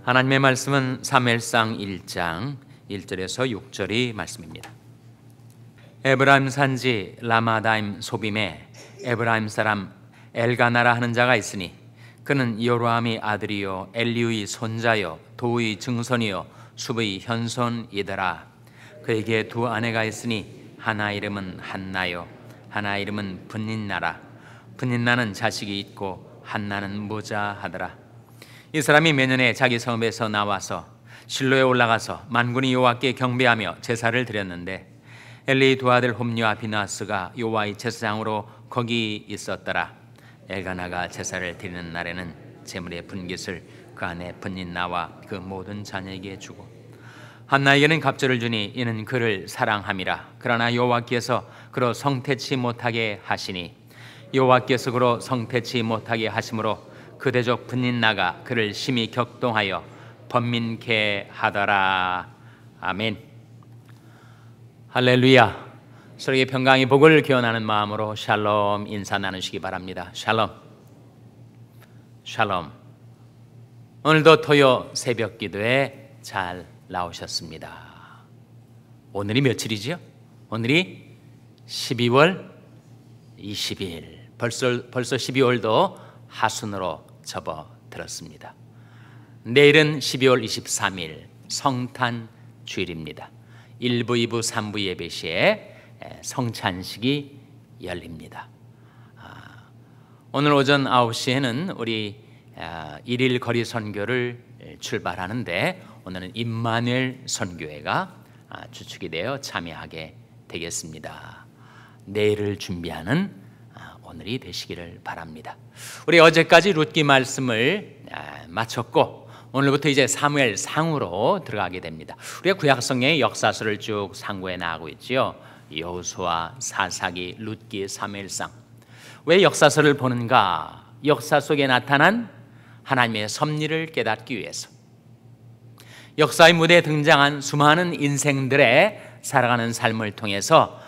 하나님의 말씀은 사무엘상 1장 1절에서 6절이 말씀입니다. 에브라임 산지 라마다임 소빔에 에브라임 사람 엘가나라 하는 자가 있으니 그는 여로함의 아들이요 엘리우의 손자요 도의 증손이요 숲의 현손이더라. 그에게 두 아내가 있으니 하나 이름은 한나요 하나 이름은 분닌나라. 분닌나는 자식이 있고 한나는 무자하더라. 이 사람이 매년에 자기 성읍에서 나와서 실로에 올라가서 만군의 여호와께 경배하며 제사를 드렸는데 엘리의 두 아들 홈리와 비나스가 여호와의 제사장으로 거기 있었더라. 엘가나가 제사를 드리는 날에는 제물의 분깃을 그 아내 분닌나와 그 모든 자녀에게 주고 한나에게는 갑절을 주니 이는 그를 사랑함이라. 그러나 여호와께서 그로 성태치 못하게 하시니 여호와께서 그로 성태치 못하게 하심으로 그 대적 분닌나가 그를 심히 격동하여 번민케 하더라. 아멘. 할렐루야. 서로에게 평강의 복을 기원하는 마음으로 샬롬 인사 나누시기 바랍니다. 샬롬. 샬롬. 오늘도 토요 새벽 기도에 잘 나오셨습니다. 오늘이 며칠이죠? 오늘이 12월 20일. 벌써 12월도 하순으로 접어들었습니다. 내일은 12월 23일 성탄 주일입니다. 1부, 2부, 3부 예배 시에 성찬식이 열립니다. 오늘 오전 9시에는 우리 1일 거리 선교를 출발하는데 오늘은 임마누엘 선교회가 주축이 되어 참여하게 되겠습니다. 내일을 준비하는 오늘이 되시기를 바랍니다. 우리 어제까지 룻기 말씀을 마쳤고 오늘부터 이제 사무엘상으로 들어가게 됩니다. 우리가 구약성경의 역사서를 쭉 상고해 나가고 있지요. 여호수아, 사사기, 룻기, 사무엘상. 왜 역사서를 보는가? 역사 속에 나타난 하나님의 섭리를 깨닫기 위해서. 역사의 무대에 등장한 수많은 인생들의 살아가는 삶을 통해서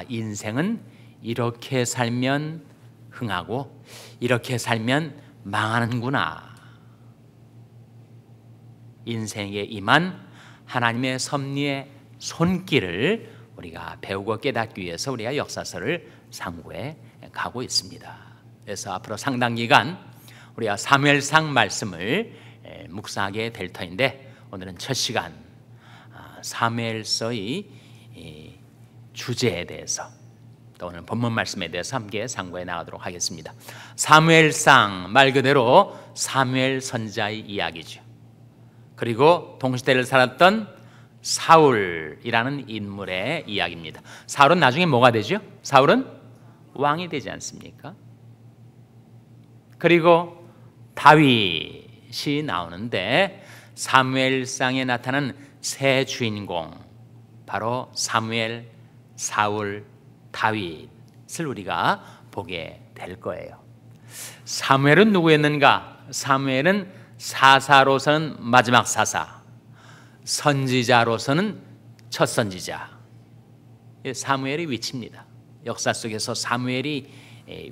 인생은 이렇게 살면 흥하고 이렇게 살면 망하는구나. 인생에 임한 하나님의 섭리의 손길을 우리가 배우고 깨닫기 위해서 우리가 역사서를 상고해 가고 있습니다. 그래서 앞으로 상당 기간 우리가 사무엘상 말씀을 묵상하게 될 터인데 오늘은 첫 시간 사무엘서의 주제에 대해서 또 오늘 본문 말씀에 대해서 함께 상고해 나가도록 하겠습니다. 사무엘상 말 그대로 사무엘 선지자의 이야기죠. 그리고 동시대를 살았던 사울이라는 인물의 이야기입니다. 사울은 나중에 뭐가 되죠? 사울은 왕이 되지 않습니까? 그리고 다윗이 나오는데 사무엘상에 나타나는 세 주인공 바로 사무엘, 사울, 다윗을 우리가 보게 될 거예요. 사무엘은 누구였는가? 사무엘은 사사로서는 마지막 사사, 선지자로서는 첫 선지자. 사무엘의 위치입니다. 역사 속에서 사무엘이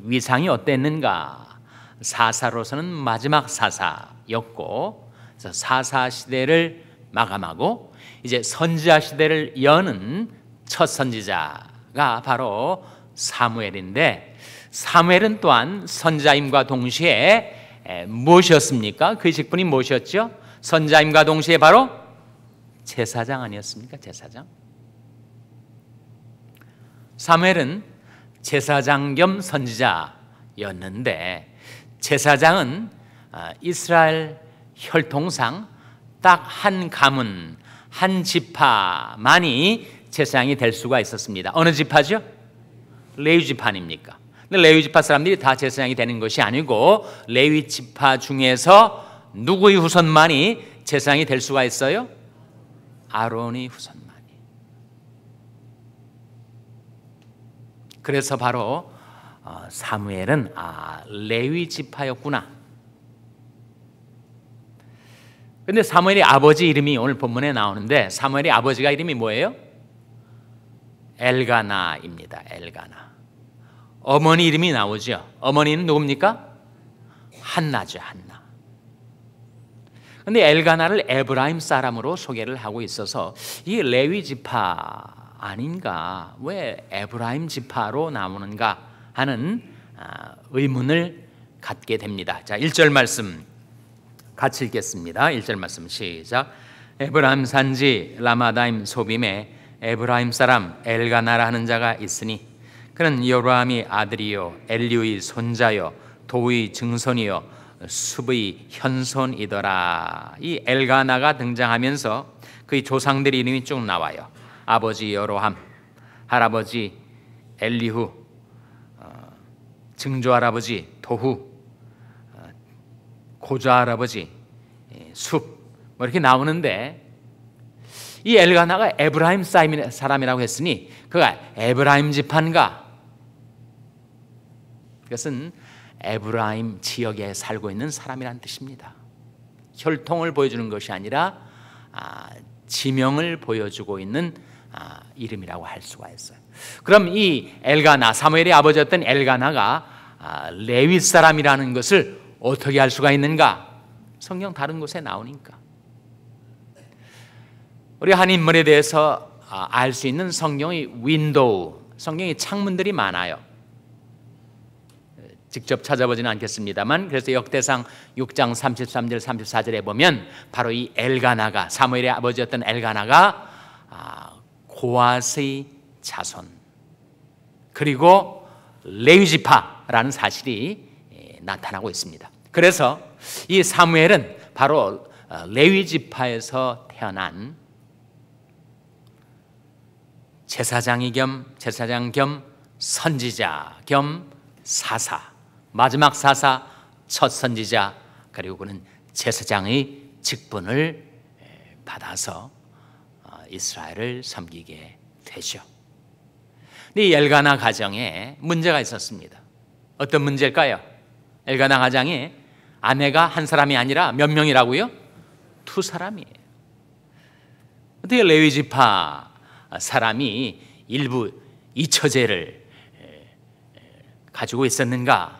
위상이 어땠는가? 사사로서는 마지막 사사였고 사사 시대를 마감하고 이제 선지자 시대를 여는 첫 선지자가 바로 사무엘인데 사무엘은 또한 선지자임과 동시에 무엇이었습니까? 그 직분이 무엇이었죠? 선지자임과 동시에 바로 제사장 아니었습니까? 제사장. 사무엘은 제사장 겸 선지자였는데 제사장은 이스라엘 혈통상 딱 한 가문, 한 지파만이 제사장이 될 수가 있었습니다. 어느 지파죠? 레위 지파 아닙니까? 근데 레위 지파 사람들이 다 제사장이 되는 것이 아니고 레위 지파 중에서 누구의 후손만이 제사장이 될 수가 있어요? 아론의 후손만이. 그래서 바로 사무엘은 레위 지파였구나. 근데 사무엘의 아버지 이름이 오늘 본문에 나오는데 사무엘의 아버지가 이름이 뭐예요? 엘가나입니다. 엘가나. 어머니 이름이 나오죠. 어머니는 누굽니까? 한나죠. 한나. 근데 엘가나를 에브라임 사람으로 소개를 하고 있어서 이게 레위 지파 아닌가, 왜 에브라임 지파로 나오는가 하는 의문을 갖게 됩니다. 자, 1절 말씀 같이 읽겠습니다. 1절 말씀 시작. 에브라임 산지 라마다임 소빔에 에브라임 사람 엘가나라 하는 자가 있으니 그는 여로함이 아들이요 엘리우의 손자요 도의 증손이요 숲의 현손이더라. 이 엘가나가 등장하면서 그의 조상들 이름이 쭉 나와요. 아버지 여로함, 할아버지 엘리후, 증조할아버지 도후, 고조할아버지 숲, 뭐 이렇게 나오는데, 이 엘가나가 에브라임 사람이라고 했으니 그가 에브라임 지파인가? 그것은 에브라임 지역에 살고 있는 사람이란 뜻입니다. 혈통을 보여주는 것이 아니라 지명을 보여주고 있는 이름이라고 할 수가 있어요. 그럼 이 엘가나, 사무엘의 아버지였던 엘가나가 레위 사람이라는 것을 어떻게 알 수가 있는가? 성경 다른 곳에 나오니까. 우리 한 인물에 대해서 알 수 있는 성경의 윈도우, 성경의 창문들이 많아요. 직접 찾아보지는 않겠습니다만, 그래서 역대상 6장 33절 34절에 보면 바로 이 엘가나가, 사무엘의 아버지였던 엘가나가 고앗의 자손, 그리고 레위지파라는 사실이 나타나고 있습니다. 그래서 이 사무엘은 바로 레위지파에서 태어난 제사장 겸 선지자 겸 사사, 마지막 사사, 첫 선지자, 그리고 그는 제사장의 직분을 받아서 이스라엘을 섬기게 되죠. 근데 이 엘가나 가정에 문제가 있었습니다. 어떤 문제일까요? 엘가나 가정에 아내가 한 사람이 아니라 몇 명이라고요? 두 사람이에요. 어떻게 레위 지파 사람이 일부 이처제를 가지고 있었는가?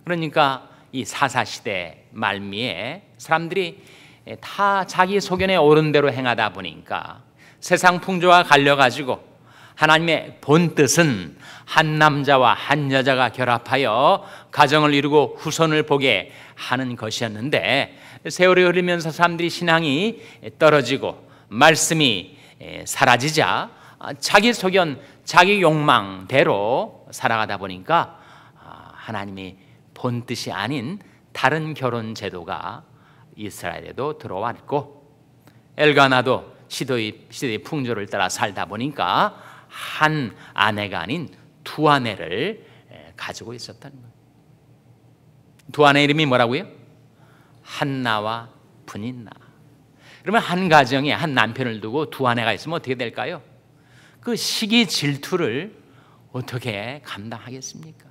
그러니까 이 사사시대 말미에 사람들이 다 자기 소견에 옳은 대로 행하다 보니까 세상 풍조와 갈려가지고 하나님의 본 뜻은 한 남자와 한 여자가 결합하여 가정을 이루고 후손을 보게 하는 것이었는데, 세월이 흐르면서 사람들이 신앙이 떨어지고 말씀이 사라지자 자기 소견, 자기 욕망대로 살아가다 보니까 하나님이 본 뜻이 아닌 다른 결혼 제도가 이스라엘에도 들어왔고, 엘가나도 시대의 풍조를 따라 살다 보니까 한 아내가 아닌 두 아내를 가지고 있었다는 거예요. 두 아내 이름이 뭐라고요? 한나와 분인나. 그러면 한 가정에 한 남편을 두고 두 아내가 있으면 어떻게 될까요? 그 시기 질투를 어떻게 감당하겠습니까?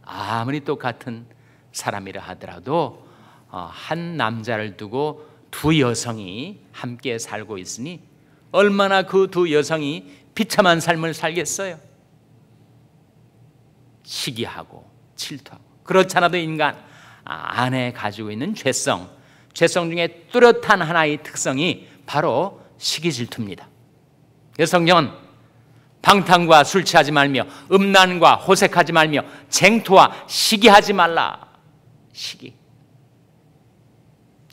아무리 똑같은 사람이라 하더라도 한 남자를 두고 두 여성이 함께 살고 있으니 얼마나 그 두 여성이 비참한 삶을 살겠어요? 시기하고 질투하고. 그렇잖아도 인간 안에 가지고 있는 죄성 중에 뚜렷한 하나의 특성이 바로 시기 질투입니다. 그래서 성경은 방탕과 술 취하지 말며 음란과 호색하지 말며 쟁토와 시기하지 말라. 시기.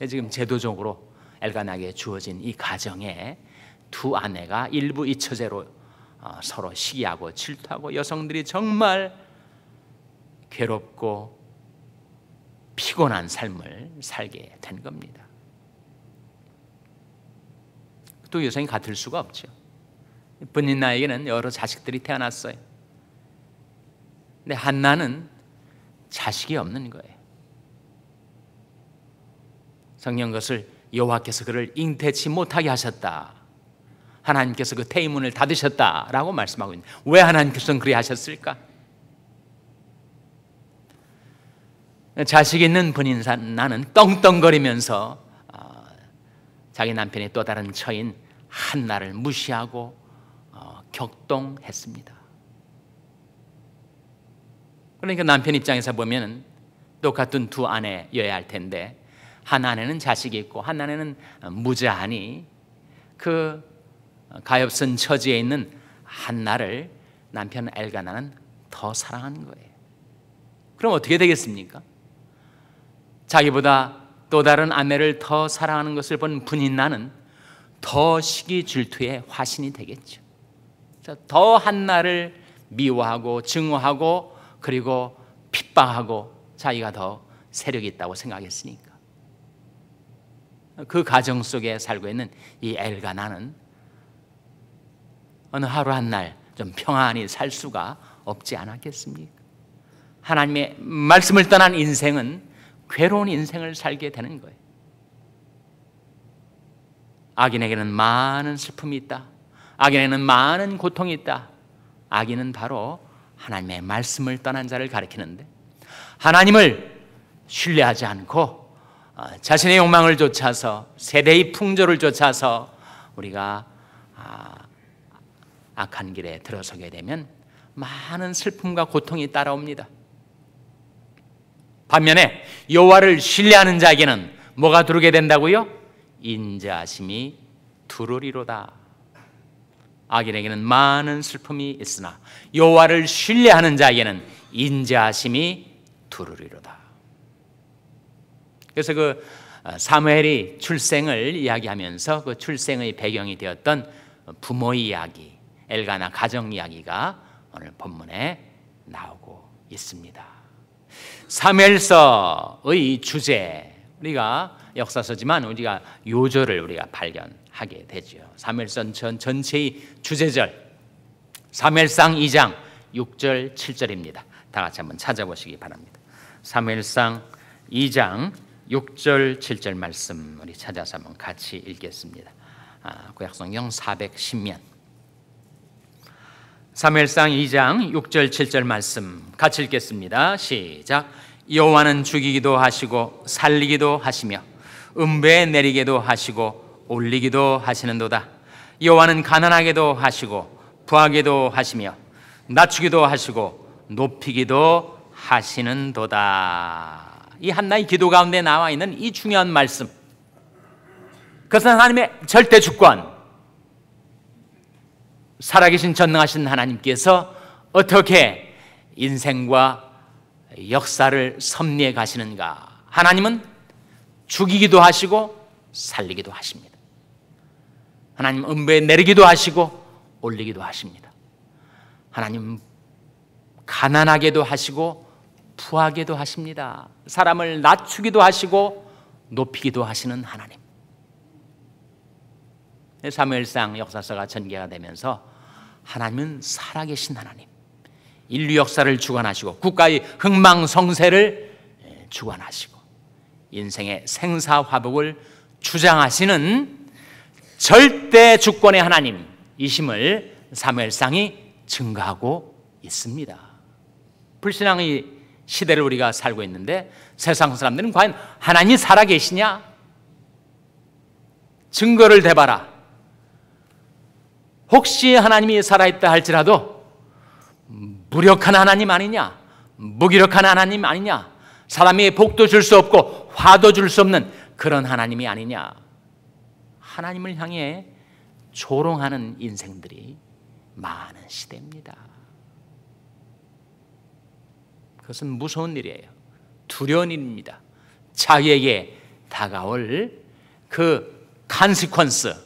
지금 제도적으로 엘가나에게 주어진 이 가정에 두 아내가 일부 이처제로 서로 시기하고 질투하고 여성들이 정말 괴롭고 피곤한 삶을 살게 된 겁니다. 또 여성이 같을 수가 없죠. 분인나에게는 여러 자식들이 태어났어요. 근데 한나는 자식이 없는 거예요. 성경 것을 여호와께서 그를 잉태치 못하게 하셨다, 하나님께서 그 태의문을 닫으셨다라고 말씀하고 있는데, 왜 하나님께서는 그리 하셨을까? 자식 있는 분인나는 떵떵거리면서 자기 남편의 또 다른 처인 한나를 무시하고 격동했습니다. 그러니까 남편 입장에서 보면 똑같은 두 아내여야 할 텐데 한 아내는 자식이 있고 한 아내는 무자하니 그 가엾은 처지에 있는 한나를 남편 엘가나는 더 사랑하는 거예요. 그럼 어떻게 되겠습니까? 자기보다 또 다른 아내를 더 사랑하는 것을 본 분인나는 더 시기 질투의 화신이 되겠죠. 더 한나를 미워하고 증오하고 그리고 핍박하고 자기가 더 세력이 있다고 생각했으니까. 그 가정 속에 살고 있는 이 엘가나는 어느 하루 한 날 좀 평안히 살 수가 없지 않았겠습니까? 하나님의 말씀을 떠난 인생은 괴로운 인생을 살게 되는 거예요. 악인에게는 많은 슬픔이 있다. 악인에게는 많은 고통이 있다. 악인은 바로 하나님의 말씀을 떠난 자를 가리키는데, 하나님을 신뢰하지 않고 자신의 욕망을 쫓아서 세대의 풍조를 쫓아서 우리가 악한 길에 들어서게 되면 많은 슬픔과 고통이 따라옵니다. 반면에 여호와를 신뢰하는 자에게는 뭐가 두르게 된다고요? 인자심이 두르리로다. 악인에게는 많은 슬픔이 있으나 여호와를 신뢰하는 자에게는 인자심이 두르리로다. 그래서 그 사무엘이 출생을 이야기하면서 그 출생의 배경이 되었던 부모의 이야기, 엘가나 가정 이야기가 오늘 본문에 나오고 있습니다. 사무엘서의 주제, 우리가 역사서지만 우리가 요절을 우리가 발견하게 되죠. 사무엘서 전체의 주제절, 사무엘상 2장 6절 7절입니다. 다 같이 한번 찾아보시기 바랍니다. 사무엘상 2장 6절 7절 말씀 우리 찾아서 한번 같이 읽겠습니다. 구약성경 410면 사무엘상 2장 6절 7절 말씀 같이 읽겠습니다. 시작. 여호와는 죽이기도 하시고 살리기도 하시며 음배에 내리게도 하시고 올리기도 하시는도다. 여호와는 가난하게도 하시고 부하게도 하시며 낮추기도 하시고 높이기도 하시는도다. 이 한나의 기도 가운데 나와 있는 이 중요한 말씀, 그것은 하나님의 절대 주권, 살아계신 전능하신 하나님께서 어떻게 인생과 역사를 섭리해 가시는가. 하나님은 죽이기도 하시고 살리기도 하십니다. 하나님 음배에 내리기도 하시고 올리기도 하십니다. 하나님 가난하게도 하시고 부하게도 하십니다. 사람을 낮추기도 하시고 높이기도 하시는 하나님. 사무엘상 역사서가 전개가 되면서 하나님은 살아계신 하나님, 인류 역사를 주관하시고 국가의 흥망성쇠를 주관하시고 인생의 생사화복을 주장하시는 절대 주권의 하나님이심을 사무엘상이 증거하고 있습니다. 불신앙의 시대를 우리가 살고 있는데 세상 사람들은 과연 하나님이 살아계시냐? 증거를 대봐라. 혹시 하나님이 살아있다 할지라도 무력한 하나님 아니냐? 무기력한 하나님 아니냐? 사람이 복도 줄 수 없고 화도 줄 수 없는 그런 하나님이 아니냐? 하나님을 향해 조롱하는 인생들이 많은 시대입니다. 그것은 무서운 일이에요. 두려운 일입니다. 자기에게 다가올 그 컨시퀀스,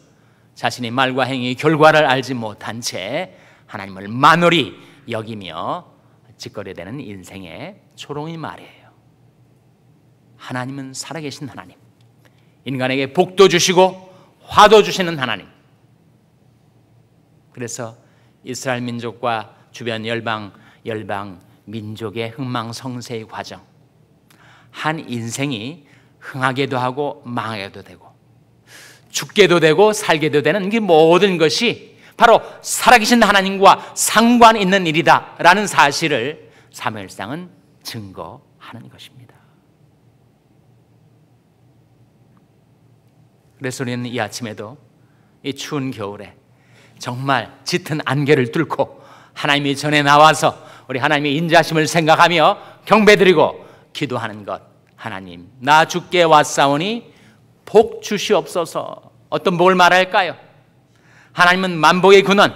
자신의 말과 행위의 결과를 알지 못한 채 하나님을 만홀히 여기며 짓거려대는 인생의 초롱이 말이에요. 하나님은 살아계신 하나님, 인간에게 복도 주시고 화도 주시는 하나님. 그래서 이스라엘 민족과 주변 열방 민족의 흥망성쇠의 과정, 한 인생이 흥하게도 하고 망하게도 되고 죽게도 되고 살게도 되는 그 모든 것이 바로 살아계신 하나님과 상관 있는 일이다라는 사실을 사무엘상은 증거하는 것입니다. 그래서 우리는 이 아침에도 이 추운 겨울에 정말 짙은 안개를 뚫고 하나님이 전에 나와서 우리 하나님의 인자심을 생각하며 경배드리고 기도하는 것, 하나님, 나 주께 왔사오니 복 주시옵소서. 어떤 복을 말할까요? 하나님은 만복의 근원,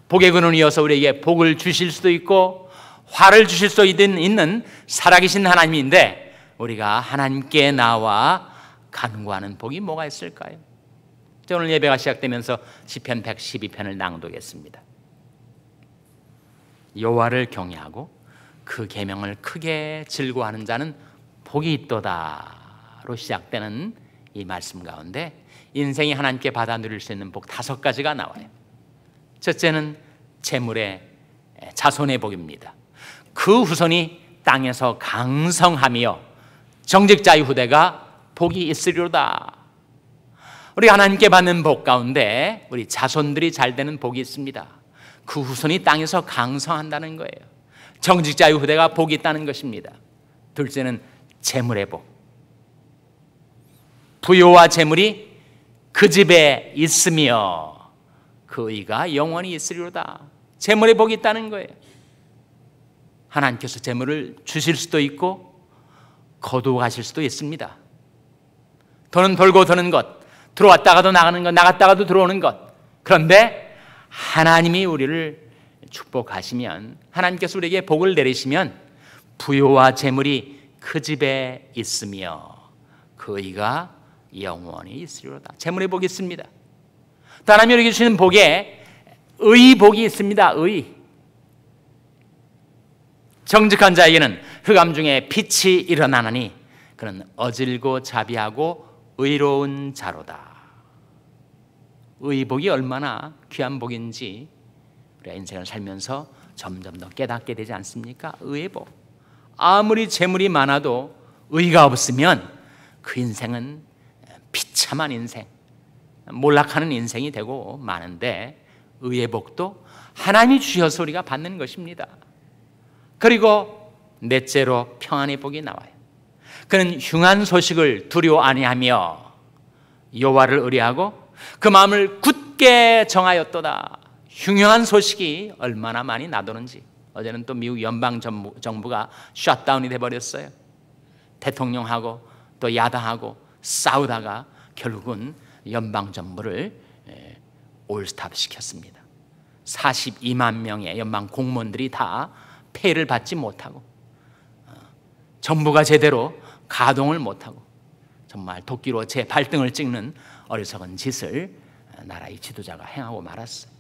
복의 근원이어서 우리에게 복을 주실 수도 있고 화를 주실 수도 있는 살아계신 하나님인데, 우리가 하나님께 나와 간구하는 복이 뭐가 있을까요? 오늘 예배가 시작되면서 시편 112편을 낭독했습니다. 여호와를 경외하고 그 계명을 크게 즐거워하는 자는 복이 있도다로 시작되는 이 말씀 가운데 인생이 하나님께 받아 누릴 수 있는 복 5가지가 나와요. 첫째는 재물의 자손의 복입니다. 그 후손이 땅에서 강성하며 정직자의 후대가 복이 있으리로다. 우리 하나님께 받는 복 가운데 우리 자손들이 잘 되는 복이 있습니다. 그 후손이 땅에서 강성한다는 거예요. 정직자의 후대가 복이 있다는 것입니다. 둘째는 재물의 복. 부요와 재물이 그 집에 있으며 그 의가 영원히 있으리로다. 재물의 복이 있다는 거예요. 하나님께서 재물을 주실 수도 있고 거두어 가실 수도 있습니다. 돈은 돌고 도는 것, 들어왔다가도 나가는 것, 나갔다가도 들어오는 것. 그런데 하나님이 우리를 축복하시면, 하나님께서 우리에게 복을 내리시면 부요와 재물이 그 집에 있으며 그 의가 영원히 있으리로다. 재물의 복이 있습니다. 또 하나님이 우리에게 주시는 복에 의 복이 있습니다. 의. 정직한 자에게는 흑암 중에 빛이 일어나나니 그는 어질고 자비하고 의로운 자로다. 의복이 얼마나 귀한 복인지 우리가 인생을 살면서 점점 더 깨닫게 되지 않습니까? 의의 복. 아무리 재물이 많아도 의가 없으면 그 인생은 비참한 인생, 몰락하는 인생이 되고 마는데, 의의 복도 하나님이 주셔서 우리가 받는 것입니다. 그리고 넷째로 평안의 복이 나와요. 그는 흉한 소식을 두려워 아니하며 여호와를 의뢰하고 그 마음을 굳게 정하였도다. 흉흉한 소식이 얼마나 많이 나도는지. 어제는 또 미국 연방정부가 셧다운이 돼버렸어요. 대통령하고 또 야당하고 싸우다가 결국은 연방정부를 올스탑 시켰습니다. 42만 명의 연방 공무원들이 다 폐를 받지 못하고 정부가 제대로 가동을 못하고 정말 도끼로 제 발등을 찍는 어리석은 짓을 나라의 지도자가 행하고 말았어요.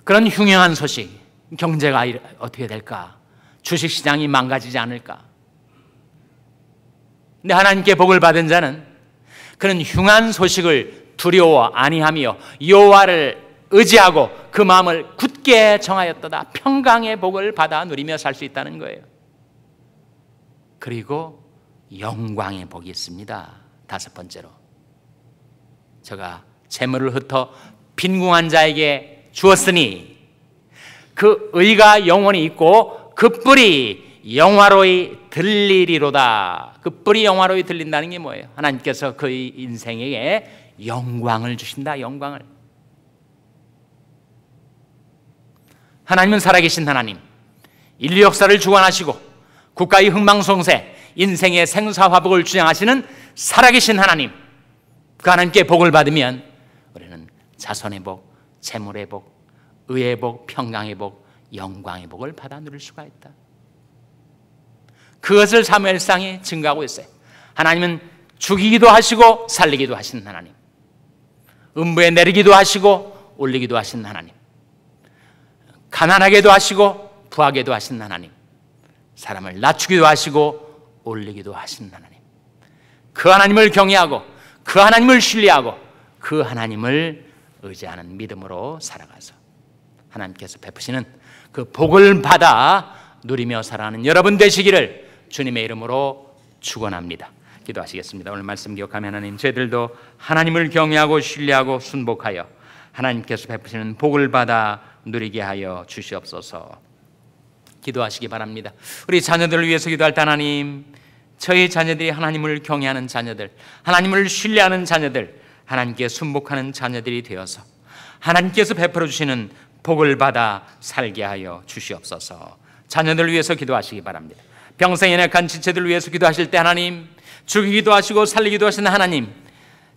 그런 흉흉한 소식, 경제가 어떻게 될까? 주식시장이 망가지지 않을까? 근데 하나님께 복을 받은 자는 그는 흉한 소식을 두려워 아니하며 여호와를 의지하고 그 마음을 굳게 정하였도다. 평강의 복을 받아 누리며 살 수 있다는 거예요. 그리고 영광의 복이 있습니다. 5번째로, 저가 재물을 흩어 빈궁한 자에게 주었으니 그 의가 영원히 있고 그 뿔이 영화로이 들리리로다. 그 뿔이 영화로이 들린다는 게 뭐예요? 하나님께서 그의 인생에게 영광을 주신다. 영광을. 하나님은 살아계신 하나님, 인류 역사를 주관하시고 국가의 흥망성쇠, 인생의 생사화복을 주장하시는 살아계신 하나님, 그 하나님께 복을 받으면 우리는 자손의 복, 재물의 복, 의의 복, 평강의 복, 영광의 복을 받아 누릴 수가 있다. 그것을 사무엘상에 증거하고 있어요. 하나님은 죽이기도 하시고 살리기도 하시는 하나님, 음부에 내리기도 하시고 올리기도 하시는 하나님, 가난하게도 하시고 부하게도 하시는 하나님, 사람을 낮추기도 하시고 올리기도 하시는 하나님, 그 하나님을 경외하고 그 하나님을 신뢰하고 그 하나님을 의지하는 믿음으로 살아가서 하나님께서 베푸시는 그 복을 받아 누리며 살아가는 여러분 되시기를 주님의 이름으로 축원합니다. 기도하시겠습니다. 오늘 말씀 기억하며 하나님, 저희들도 하나님을 경외하고 신뢰하고 순복하여 하나님께서 베푸시는 복을 받아 누리게 하여 주시옵소서. 기도하시기 바랍니다. 우리 자녀들을 위해서 기도할 때 하나님, 저희 자녀들이 하나님을 경외하는 자녀들, 하나님을 신뢰하는 자녀들, 하나님께 순복하는 자녀들이 되어서 하나님께서 베풀어 주시는 복을 받아 살게 하여 주시옵소서. 자녀들을 위해서 기도하시기 바랍니다. 평생 연약한 지체들을 위해서 기도하실 때 하나님, 죽이기도 하시고 살리기도 하시는 하나님,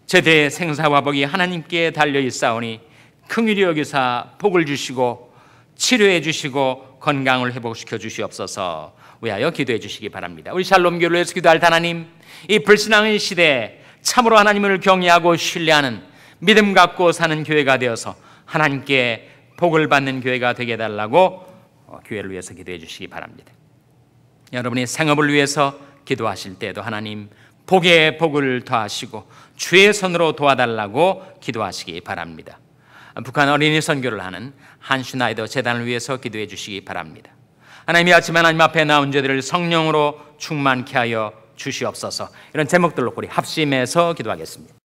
제대의 생사화복이 하나님께 달려있사오니 긍휼히 여기사 복을 주시고 치료해 주시고 건강을 회복시켜 주시옵소서 위하여 기도해 주시기 바랍니다. 우리 샬롬 교회를 위해서 기도할 하나님, 이 불신앙의 시대에 참으로 하나님을 경외하고 신뢰하는 믿음 갖고 사는 교회가 되어서 하나님께 복을 받는 교회가 되게 해달라고 교회를 위해서 기도해 주시기 바랍니다. 여러분이 생업을 위해서 기도하실 때에도 하나님 복에 복을 더하시고 주의 손으로 도와달라고 기도하시기 바랍니다. 북한 어린이 선교를 하는 한슈나이더 재단을 위해서 기도해 주시기 바랍니다. 하나님, 이 아침에 하나님 앞에 나온 저들을 성령으로 충만케 하여 주시옵소서. 이런 제목들로 우리 합심해서 기도하겠습니다.